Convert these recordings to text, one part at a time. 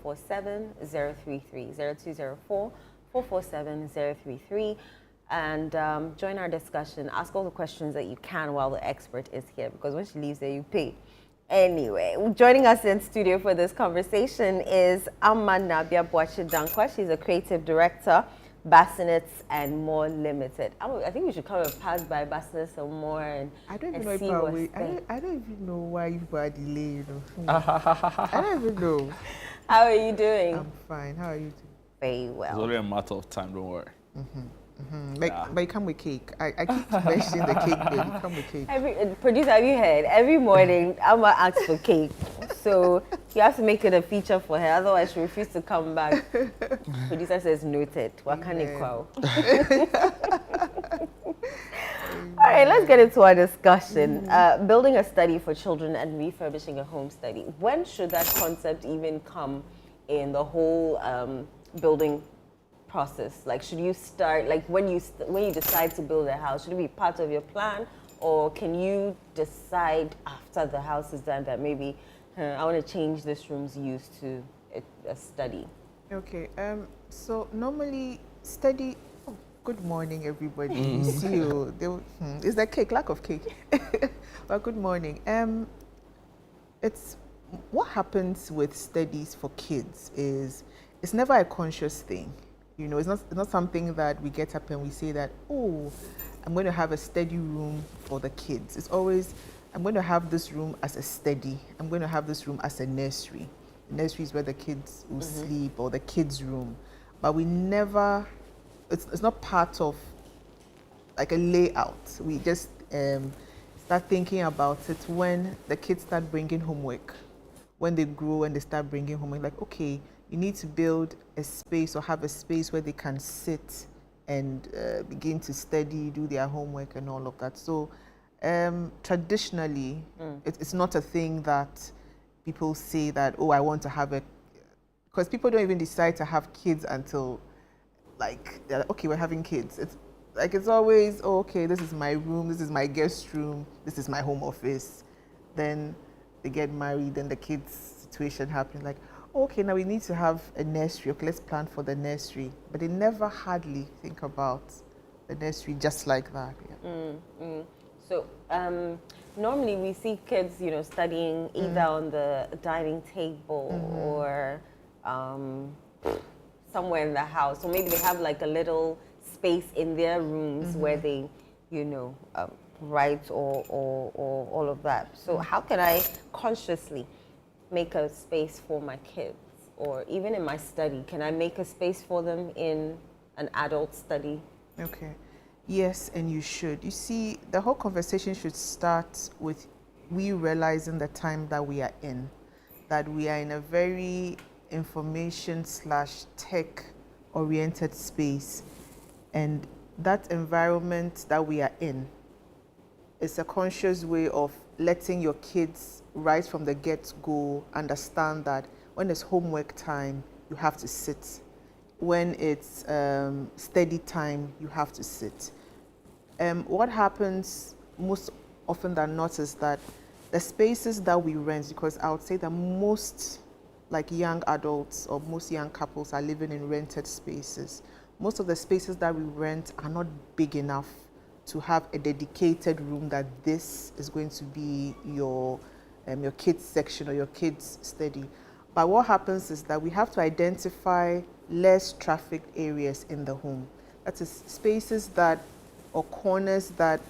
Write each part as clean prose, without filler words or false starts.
0204-447-033, 0204-447-033. And join our discussion. Ask all the questions that you can while the expert is here, because when she leaves there, you pay. Anyway, joining us in studio for this conversation is Amma Naabia Dankwa. She's a creative director, Bassinets and More Limited. I think we should come and pass by Bassinets and More and I don't even see know what's there. I don't even know why you are delayed. I don't even know. How are you doing? I'm fine. How are you doing? Very well. It's only a matter of time, don't worry. But you come with cake. I keep mentioning the cake, but you come with cake. Producer, have you heard? Every morning, Amma asks for cake. So you have to make it a feature for her, otherwise she refuses to come back. Producer says noted. Wakane kwao. All right, let's get into our discussion. Building a study for children and refurbishing a home study. When should that concept even come in the whole building process? Like, should you start, like when you decide to build a house, should it be part of your plan, or can you decide after the house is done that maybe I want to change this room's use to a study? Okay. So normally study. Oh, good morning, everybody. See you. Is there cake? Lack of cake. Well, good morning. It's what happens with studies for kids is it's never a conscious thing. You know, it's not something that we get up and we say that, oh, I'm going to have a study room for the kids. It's always, I'm going to have this room as a study. I'm going to have this room as a nursery. The nursery is where the kids will sleep, or the kids' room. But we never, it's not part of like a layout. We just start thinking about it when the kids start bringing homework. When they grow and they start bringing homework, like, okay, you need to build a space or have a space where they can sit and begin to study, do their homework and all of that. So traditionally, it's not a thing that people say that, oh, I want to have a, because people don't even decide to have kids until like, they're like, okay, we're having kids. It's like, it's always, oh, okay, this is my room, this is my guest room, this is my home office. Then they get married and the kids' situation happens, like, okay, now we need to have a nursery. Okay, let's plan for the nursery. But they never hardly think about the nursery just like that. Yeah. So normally we see kids, studying either on the dining table or somewhere in the house. Or maybe they have like a little space in their rooms where they, write or all of that. So how can I consciously make a space for my kids, or even in my study? Can I make a space for them in an adult study? Okay. Yes, and you should. You see, the whole conversation should start with we realizing the time that we are in, that we are in a very information/tech oriented space, and that environment that we are in is a conscious way of letting your kids right from the get-go understand that when it's homework time, you have to sit. When it's study time, you have to sit. What happens most often than not is that the spaces that we rent, because I would say that most like young adults or most young couples are living in rented spaces. Most of the spaces that we rent are not big enough to have a dedicated room that this is going to be your kids section or your kids study. But what happens is that we have to identify less trafficked areas in the home. That is spaces that, or corners that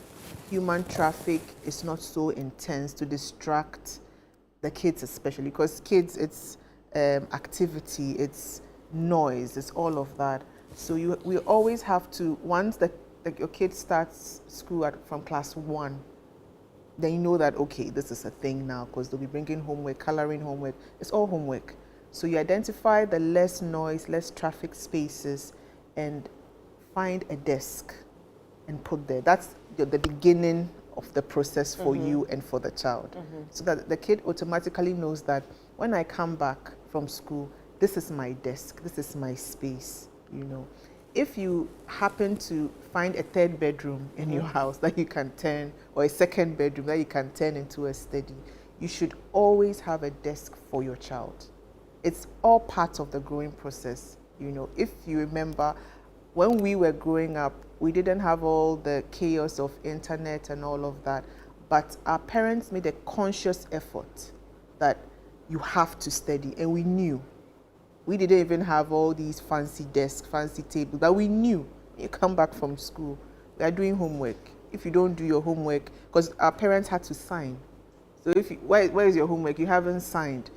human traffic is not so intense to distract the kids, especially because kids, it's activity, it's noise, it's all of that. So we always have to, once your kid starts school from class 1, then you know that, okay, this is a thing now, because they'll be bringing homework, coloring homework. It's all homework. So you identify the less noise, less traffic spaces, and find a desk and put there. That's the beginning of the process for you and for the child. So that the kid automatically knows that when I come back from school, this is my desk, this is my space, If you happen to find a third bedroom in your house that you can turn, or a second bedroom that you can turn into a study, you should always have a desk for your child. it's all part of the growing process. If you remember, when we were growing up, we didn't have all the chaos of internet and all of that, but our parents made a conscious effort that you have to study, and we knew. We didn't even have all these fancy desks, fancy tables, but we knew you come back from school, we are doing homework. If you don't do your homework, because our parents had to sign. So where is your homework? You haven't signed.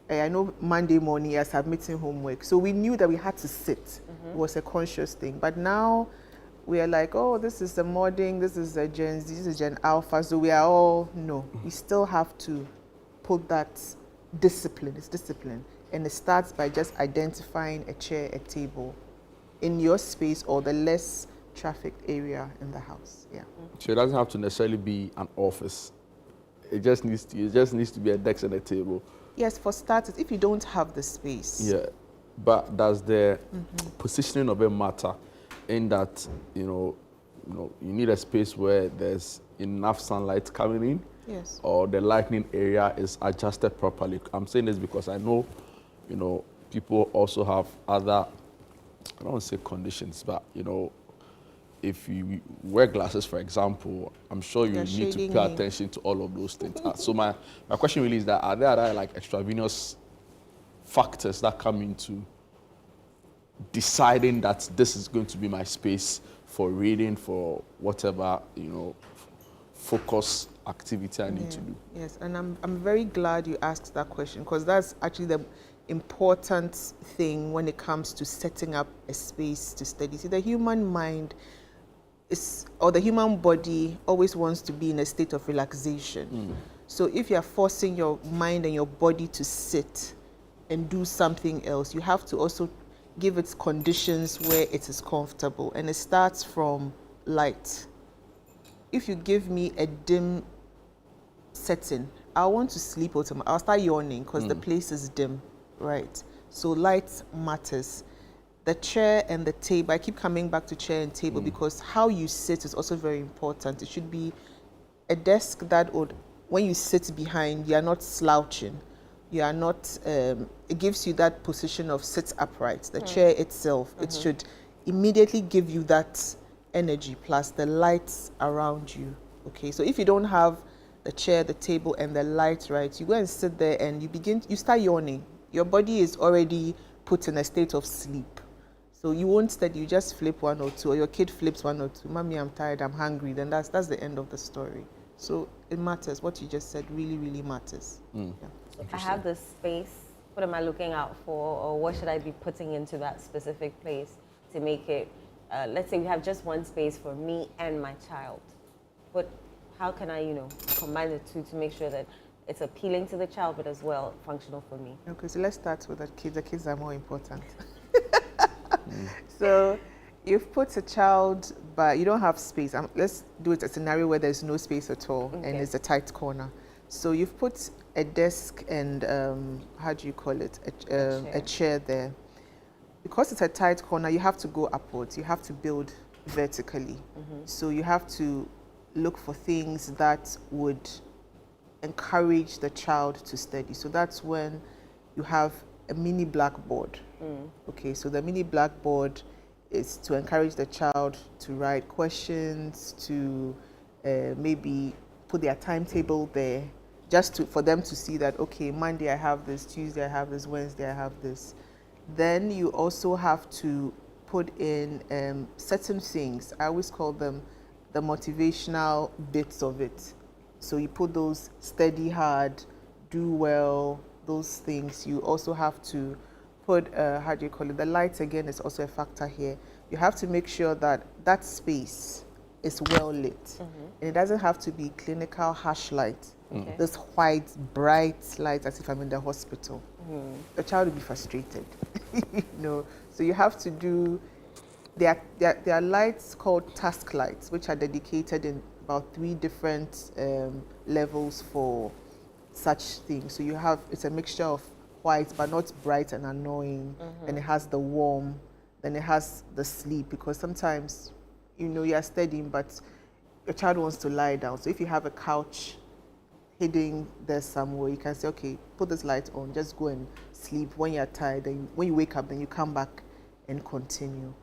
I know Monday morning you're submitting homework. So we knew that we had to sit. It was a conscious thing. But now we are like, oh, this is the modding, this is a Gen Z, this is Gen Alpha. So we are all, no. We still have to put that discipline. It's discipline. And it starts by just identifying a chair, a table in your space or the less trafficked area in the house. Yeah. So it doesn't have to necessarily be an office. It just needs to be a desk and a table. Yes, for starters, if you don't have the space. Yeah, but does the positioning of it matter in that, you need a space where there's enough sunlight coming in? Yes. Or the lighting area is adjusted properly? I'm saying this because I know, people also have other, I don't want to say conditions, but, if you wear glasses, for example, I'm sure you need to pay attention to all of those things. So my question really is that, are there other extraneous factors that come into deciding that this is going to be my space for reading, for whatever, focus activity I need to do? Yes, and I'm very glad you asked that question, because that's actually the important thing when it comes to setting up a space to study. See, the human mind or the human body always wants to be in a state of relaxation. So if you're forcing your mind and your body to sit and do something else, you have to also give it conditions where it is comfortable. And it starts from light. If you give me a dim setting, I want to sleep automatically. I'll start yawning because the place is dim, right? So light matters. The chair and the table, I keep coming back to chair and table because how you sit is also very important. It should be a desk that would, when you sit behind, you are not slouching. You are not, it gives you that position of sit upright. The chair itself, it should immediately give you that energy plus the lights around you. Okay, so if you don't have the chair, the table, and the lights right, you go and sit there and you start yawning. Your body is already put in a state of sleep. So you won't study, you just flip one or two, or your kid flips one or two. Mommy, I'm tired, I'm hungry. Then that's the end of the story. So it matters. What you just said really, really matters. Yeah. If I have this space, what am I looking out for, or what should I be putting into that specific place to make it, let's say we have just one space for me and my child. But how can I, combine the two to make sure that it's appealing to the child, but as well functional for me? Okay, so let's start with the kids. The kids are more important. So you've put a child, but you don't have space. Let's do it a scenario where there's no space at all, and it's a tight corner. So you've put a desk and, how do you call it, a chair there. Because it's a tight corner, you have to go upwards. You have to build vertically. So you have to look for things that would encourage the child to study. So that's when you have a mini blackboard. Okay, so the mini blackboard is to encourage the child to write questions, to maybe put their timetable there, just for them to see that, okay, Monday I have this, Tuesday I have this, Wednesday I have this. Then you also have to put in certain things. I always call them the motivational bits of it. So you put those study hard, do well, those things. You also have to put, how do you call it, the lights again is also a factor here. You have to make sure that that space is well lit. And it doesn't have to be clinical harsh light. This white, bright light as if I'm in the hospital. The child will be frustrated. So you have to do, there are lights called task lights, which are dedicated in about 3 different levels for such things. So you have, it's a mixture of white, but not bright and annoying. And it has the warm, then it has the sleep, because sometimes, you're studying, but your child wants to lie down. So if you have a couch hidden there somewhere, you can say, okay, put this light on, just go and sleep. When you're tired, and when you wake up, then you come back and continue.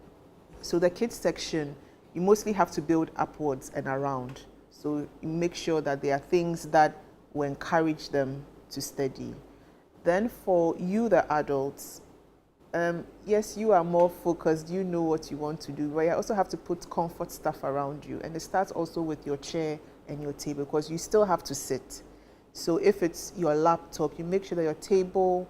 So the kids section, you mostly have to build upwards and around. So you make sure that there are things that will encourage them to study. Then for you, the adults, yes, you are more focused, you know what you want to do, but you also have to put comfort stuff around you. And it starts also with your chair and your table, because you still have to sit. So if it's your laptop, you make sure that your table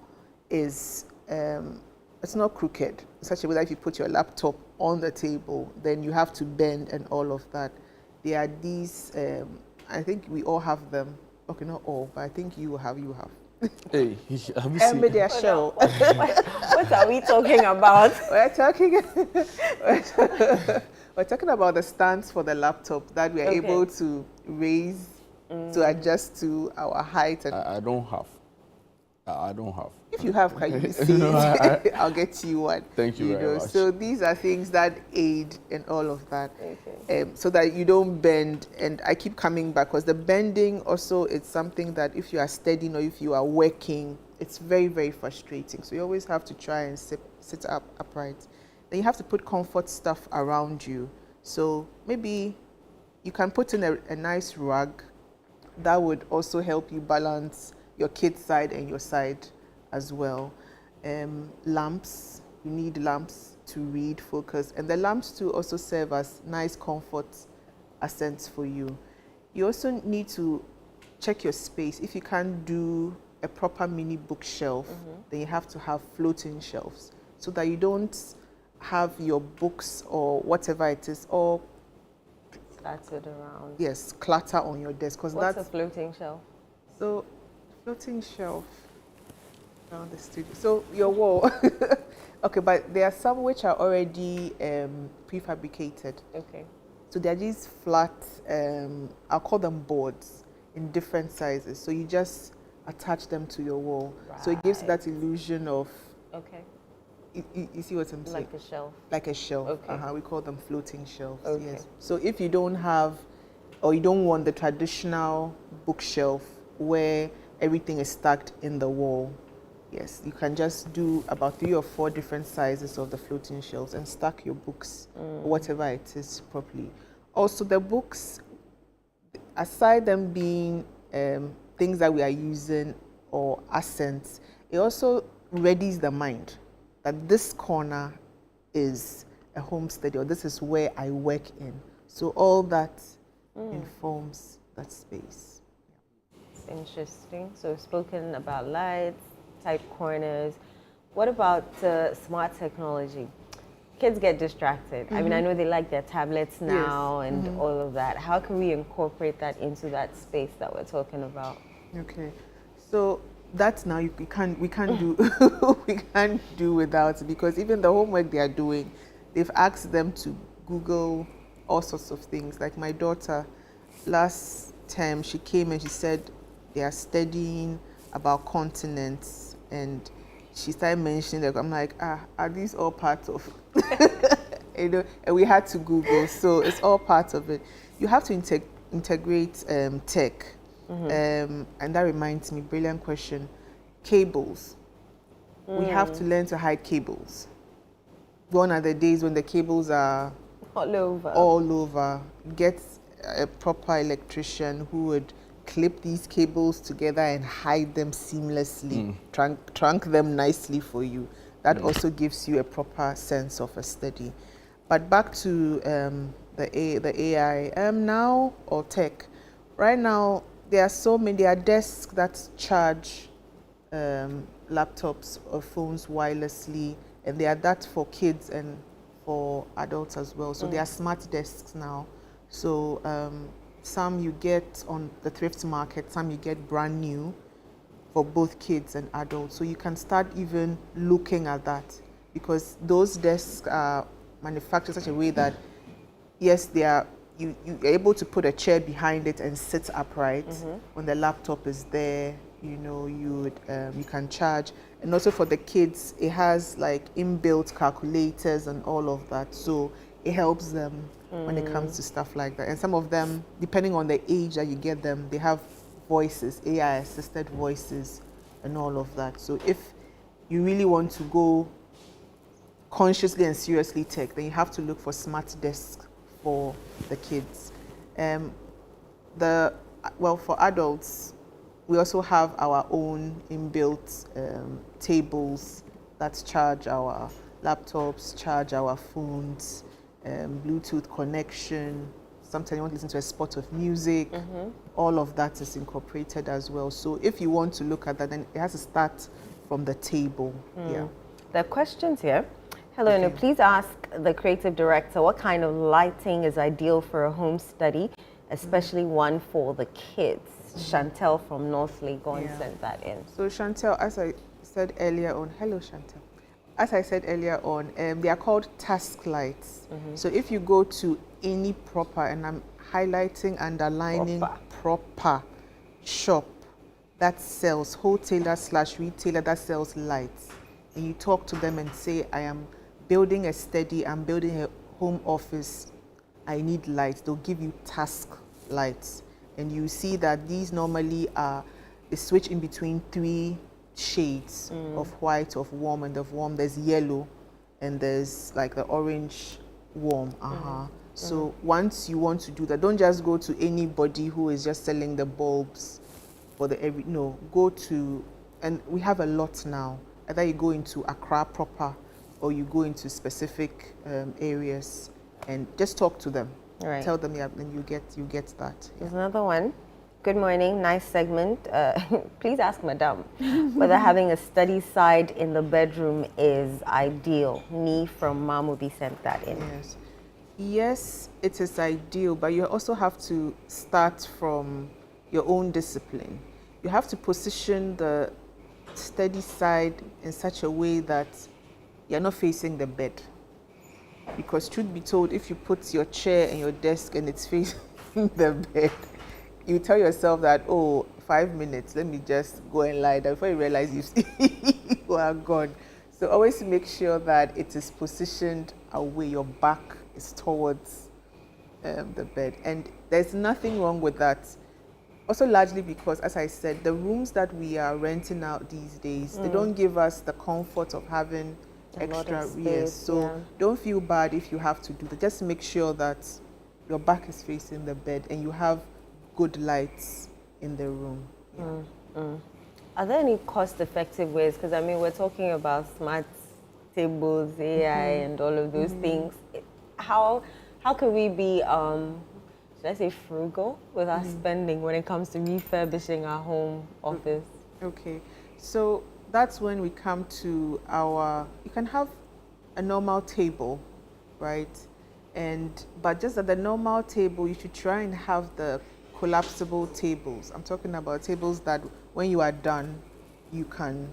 is, it's not crooked, in such a way that if you put your laptop on the table, then you have to bend and all of that. There are these, I think we all have them. Okay, not all, but I think you have. Hey, have you seen? Media show. What are we talking about? We're talking about the stands for the laptop that we are able to raise to adjust to our height. And I don't have. I don't have. If you have, can you see it? I'll get you one. Thank you very much. So these are things that aid in all of that, so that you don't bend. And I keep coming back, because the bending also is something that if you are studying or if you are working, it's very, very frustrating. So you always have to try and sit up upright. Then you have to put comfort stuff around you. So maybe you can put in a nice rug that would also help you balance your kid's side and your side as well. Lamps, you need lamps to read, focus, and the lamps too also serve as nice comfort accents for you. You also need to check your space. If you can't do a proper mini bookshelf, then you have to have floating shelves, so that you don't have your books or whatever it is all Scattered around. Yes, clutter on your desk, because What's that's a floating shelf? so floating shelf around the studio. So your wall. Okay, but there are some which are already prefabricated. Okay. So they're these flat, I'll call them boards in different sizes. So you just attach them to your wall. So it gives that illusion of, you see what I'm saying? Like a shelf. Like a shelf. Okay. We call them floating shelves. Okay. Yes. So if you don't have, or you don't want the traditional bookshelf where everything is stacked in the wall, yes, you can just do about 3 or 4 different sizes of the floating shelves and stack your books, whatever it is, properly. Also, the books, aside them being things that we are using or accents, it also readies the mind that this corner is a home study, or this is where I work in. So all that informs that space. It's interesting. So we've spoken about lights, tight corners. What about smart technology? Kids get distracted. I mean, I know they like their tablets now and all of that. How can we incorporate that into that space that we're talking about? Okay, so that now we can't do we can't do without it, because even the homework they are doing, they've asked them to Google all sorts of things. Like my daughter, last term, she came and she said they are studying about continents, and she started mentioning that. I'm like, are these all parts of you know? And we had to Google, so it's all part of it. You have to integrate tech. And that reminds me, brilliant question, cables. We have to learn to hide cables. Gone are the days when the cables are all over. Get a proper electrician who would clip these cables together and hide them seamlessly, trunk them nicely for you. That also gives you a proper sense of a study. But back to the AI now, or tech. Right now, there are desks that charge laptops or phones wirelessly, and they are that for kids and for adults as well. So there are smart desks now. So some you get on the thrift market, some you get brand new for both kids and adults. So you can start even looking at that, because those desks are manufactured such a way that, yes, they are. You're able to put a chair behind it and sit upright. When the laptop is there, you know, you can charge. And also for the kids, it has like inbuilt calculators and all of that. So it helps them when it comes to stuff like that. And some of them, depending on the age that you get them, they have voices, AI-assisted voices and all of that. So if you really want to go consciously and seriously tech, then you have to look for smart desks for the kids. For adults, we also have our own inbuilt tables that charge our laptops, charge our phones, Bluetooth connection. Sometimes you want to listen to a spot of music. All of that is incorporated as well. So if you want to look at that, then it has to start from the table. Yeah. There are questions here. Hello, okay. Please ask the creative director what kind of lighting is ideal for a home study, especially one for the kids. Chantel from North Legon sent that in. So Chantel, as I said earlier on, hello Chantel. As I said earlier on, they are called task lights. So if you go to any proper, and I'm highlighting, underlining proper shop that sells, wholesaler/retailer that sells lights, and you talk to them and say, I am building a study, I'm building a home office, I need lights, they'll give you task lights. And you see that these normally are a switch in between 3 shades of white, of warm, and of warm. There's yellow, and there's like the orange warm. So once you want to do that, don't just go to anybody who is just selling the bulbs for go to, and we have a lot now. Either you go into Accra proper, or you go into specific areas and just talk to them. Right. Tell them, then you get that. There's another one. Good morning, nice segment. Please ask Madame whether having a study side in the bedroom is ideal. Me from Mamubi sent that in. Yes, it is ideal, but you also have to start from your own discipline. You have to position the study side in such a way that you're not facing the bed. Because truth be told, if you put your chair and your desk and it's facing the bed, you tell yourself that, 5 minutes, let me just go and lie down. Before you realize you are gone. So always make sure that it is positioned away, your back is towards the bed. And there's nothing wrong with that. Also largely because, as I said, the rooms that we are renting out these days, they don't give us the comfort of having extra space. So don't feel bad if you have to do that. Just make sure that your back is facing the bed and you have good lights in the room. Are there any cost-effective ways? Because I mean, we're talking about smart tables, AI, and all of those things. How can we be, should I say, frugal with our spending when it comes to refurbishing our home office? Okay, so that's when we come to you can have a normal table, right? But just at the normal table, you should try and have the collapsible tables. I'm talking about tables that when you are done, you can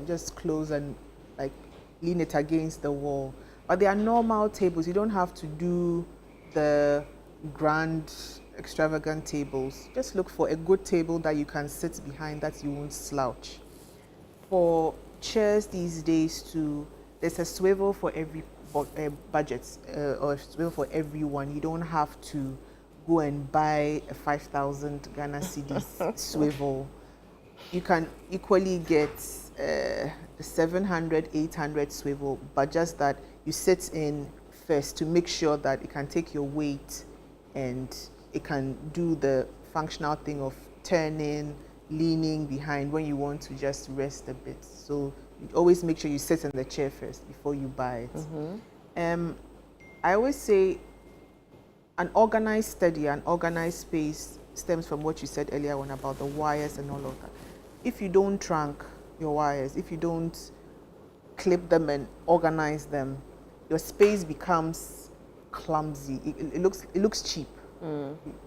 just close and like lean it against the wall. But they are normal tables. You don't have to do the grand, extravagant tables. Just look for a good table that you can sit behind, that you won't slouch. For chairs these days too, there's a swivel for every budget, or a swivel for everyone. You don't have to go and buy a 5,000 Ghana cedis swivel. You can equally get a 700, 800 swivel, but just that you sit in first to make sure that it can take your weight and it can do the functional thing of turning, leaning behind when you want to just rest a bit. So you always make sure you sit in the chair first before you buy it. I always say an organized study, an organized space stems from what you said earlier on about the wires and all of that. If you don't trunk your wires, if you don't clip them and organize them, your space becomes clumsy. It looks cheap,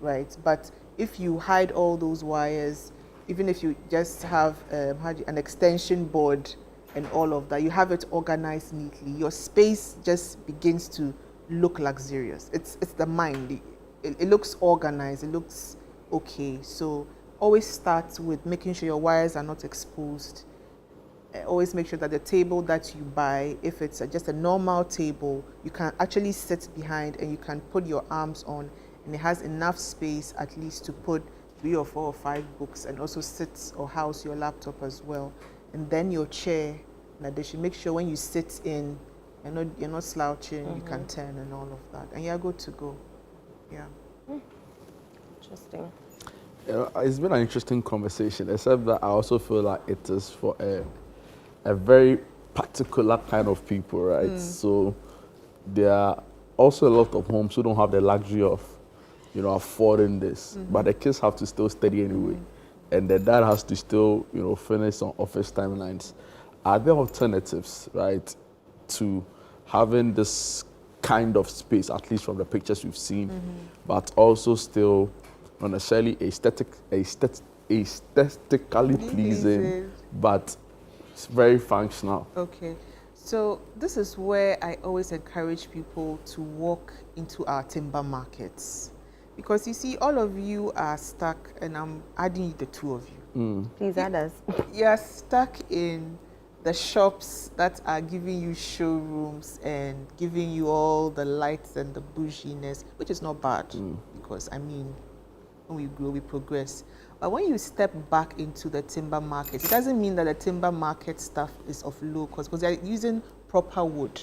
right? But if you hide all those wires, even if you just have an extension board and all of that, you have it organized neatly, your space just begins to look luxurious. It's the mind. It looks organized. It looks okay. So always start with making sure your wires are not exposed. Always make sure that the table that you buy, if it's just a normal table, you can actually sit behind and you can put your arms on, and it has enough space at least to put 3 or 4 or 5 books and also sit or house your laptop as well. and then your chair. In addition, make sure when you sit in, you're not slouching. You can turn and all of that, and you're good to go. Yeah. Interesting. It's been an interesting conversation, except that I also feel like it is for a very particular kind of people, right? So there are also a lot of homes who don't have the luxury of, affording this, but the kids have to still study anyway, and the dad has to still, finish on office timelines. Are there alternatives, right, to having this kind of space, at least from the pictures we've seen, but also still not necessarily aesthetically pleasing, but it's very functional? Okay. So this is where I always encourage people to walk into our timber markets. Because you see, all of you are stuck, and I'm adding the two of you. Please add us. You're stuck in the shops that are giving you showrooms and giving you all the lights and the bouginess, which is not bad, because I mean, when we grow, we progress. But when you step back into the timber market, it doesn't mean that the timber market stuff is of low cost, because they're using proper wood,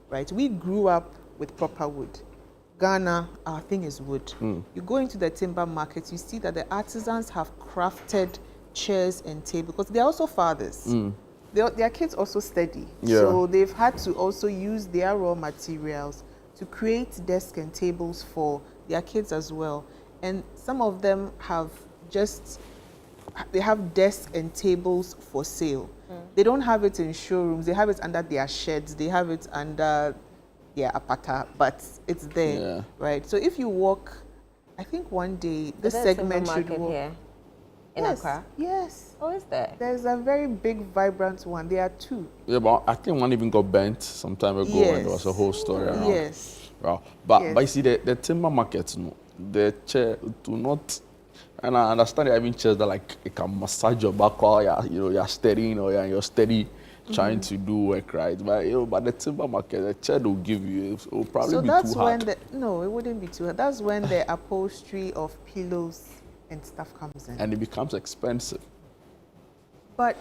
right? We grew up with proper wood. Ghana, our thing is wood. You go into the timber market, you see that the artisans have crafted chairs and tables, because they're also fathers. Their kids also study. Yeah. So they've had to also use their raw materials to create desks and tables for their kids as well. And some of them they have desks and tables for sale. They don't have it in showrooms. They have it under their sheds. They have it under their apata, but it's there, right? So if you walk, I think one day this segment should walk. Here in Accra? Yes. Oh, is there? There's a very big, vibrant one. There are two. Yeah, but I think one even got bent some time ago, and there was a whole story around. Yes. Wow. But you see, the timber market, the chair do not, and I understand there are even chairs that like it can massage your back while you're studying, or you're steady trying to do work, right? But but the timber market, the chair they'll give you, it will probably be too hard. No, it wouldn't be too hard. That's when the upholstery of pillows and stuff comes in. And it becomes expensive. But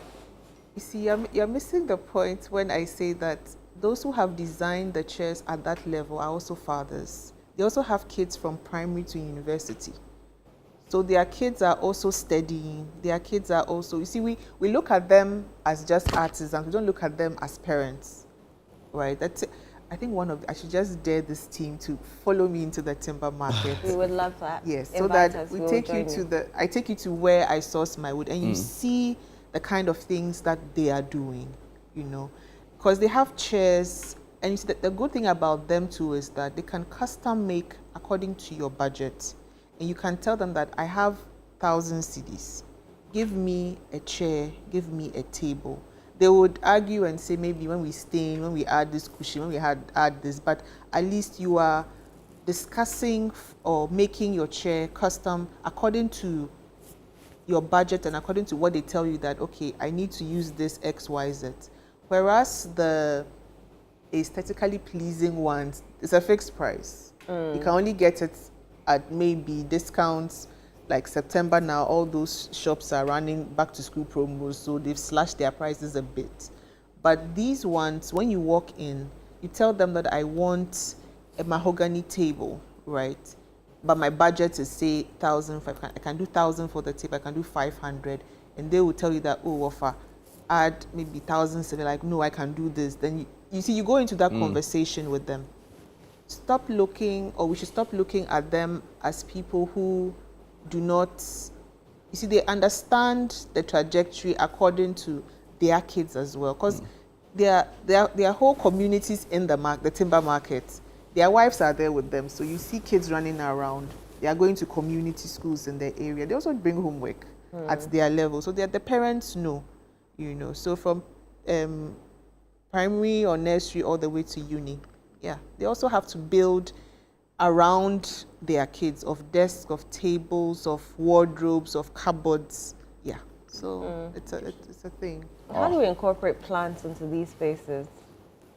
you see, you're missing the point when I say that those who have designed the chairs at that level are also fathers. They also have kids from primary to university. So their kids are also studying. Their kids are also, you see, we look at them as just artisans. We don't look at them as parents, right? That's it. I think I should just dare this team to follow me into the timber market. We would love that. Yes, so that I take you to where I source my wood, and you see the kind of things that they are doing, because they have chairs, and you see that the good thing about them too is that they can custom make according to your budget, and you can tell them that I have 1,000 cedis. Give me a chair, give me a table. They would argue and say maybe when we add this cushion, when we add this, but at least you are discussing or making your chair custom according to your budget and according to what they tell you that, okay, I need to use this X, Y, Z. Whereas the aesthetically pleasing ones, it's a fixed price. You can only get it at maybe discounts. Like September now, all those shops are running back to school promos, so they've slashed their prices a bit. But these ones, when you walk in, you tell them that I want a mahogany table, right? But my budget is say 1,500. I can do 1,000 for the table. I can do 500, and they will tell you that, oh, offer, add maybe 1,000. So they're like, no, I can do this. Then you see, you go into that conversation with them. Stop looking, or we should stop looking at them as people who do not, you see, they understand the trajectory according to their kids as well, because there are whole communities in the timber market. Their wives are there with them, so you see kids running around. They are going to community schools in their area. They also bring homework at their level, so the parents know, So from primary or nursery all the way to uni, they also have to build around their kids, of desks, of tables, of wardrobes, of cupboards. So it's a thing. How do we incorporate plants into these spaces?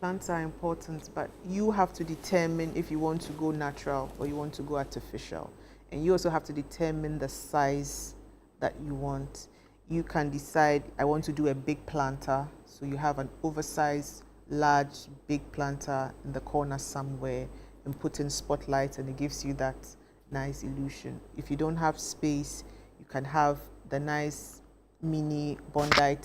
Plants are important, but you have to determine if you want to go natural or you want to go artificial. And you also have to determine the size that you want. you can decide, I want to do a big planter. So you have an oversized, large, big planter in the corner somewhere and put in spotlights, and it gives you that nice illusion. If you don't have space, you can have the nice mini Bondi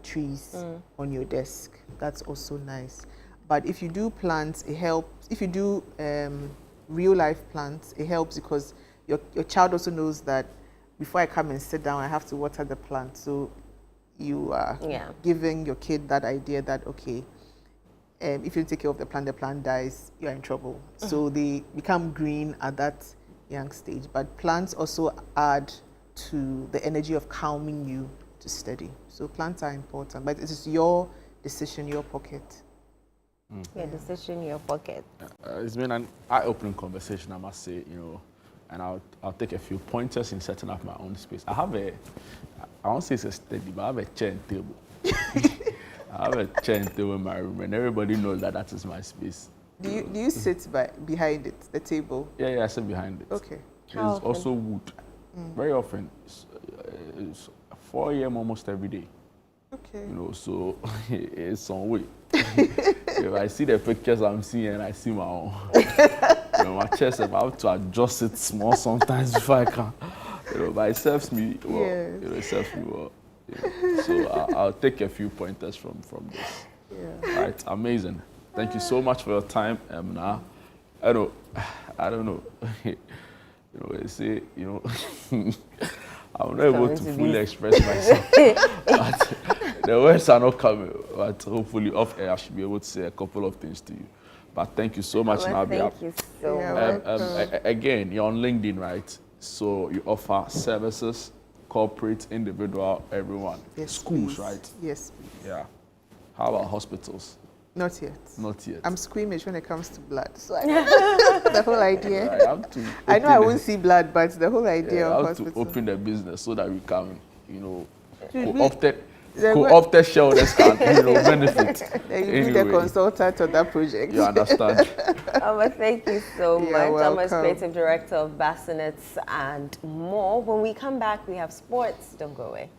trees on your desk. That's also nice. But if you do plants, it helps. If you do real life plants, it helps because your child also knows that before I come and sit down, I have to water the plant. So you are giving your kid that idea that, okay, if you take care of the plant dies, you're in trouble. So they become green at that young stage. But plants also add to the energy of calming you to study. So plants are important, but it is your decision, your pocket. Your decision, your pocket. It's been an eye-opening conversation, I must say, and I'll take a few pointers in setting up my own space. I won't say it's a study, but I have a chair and table. I have a chair and table in my room, and everybody knows that is my space. Do you sit behind it, the table? Yeah, I sit behind it. Okay. It's also wood. Very often. It's 4 a.m. almost every day. Okay. So it's some way. If I see the pictures I'm seeing and I see my own, my chest, I have to adjust it small sometimes before I can. But it serves me well. Yes. It serves me well. So I'll take a few pointers from this. Yeah. All right, amazing. Thank you so much for your time, Emna. I don't know. They say, I'm not able to fully express myself. But the words are not coming. But hopefully off air I should be able to say a couple of things to you. But thank you so much, Naabia. Thank you so much. Again, you're on LinkedIn, right? So you offer services, corporate, individual, everyone. Yes, schools, please. right? Yes, please. Yeah. How about hospitals? Not yet. Not yet. I'm squeamish when it comes to blood. So the whole idea. I know I won't see blood, but the whole idea of I have hospital. to open the business so that we can, Dude, co-opted shareholders can, benefit. You be the consultant on that project. You understand? Amma, thank you so much. Welcome. Amma's creative director of Bassinets and more. When we come back, we have sports. Don't go away.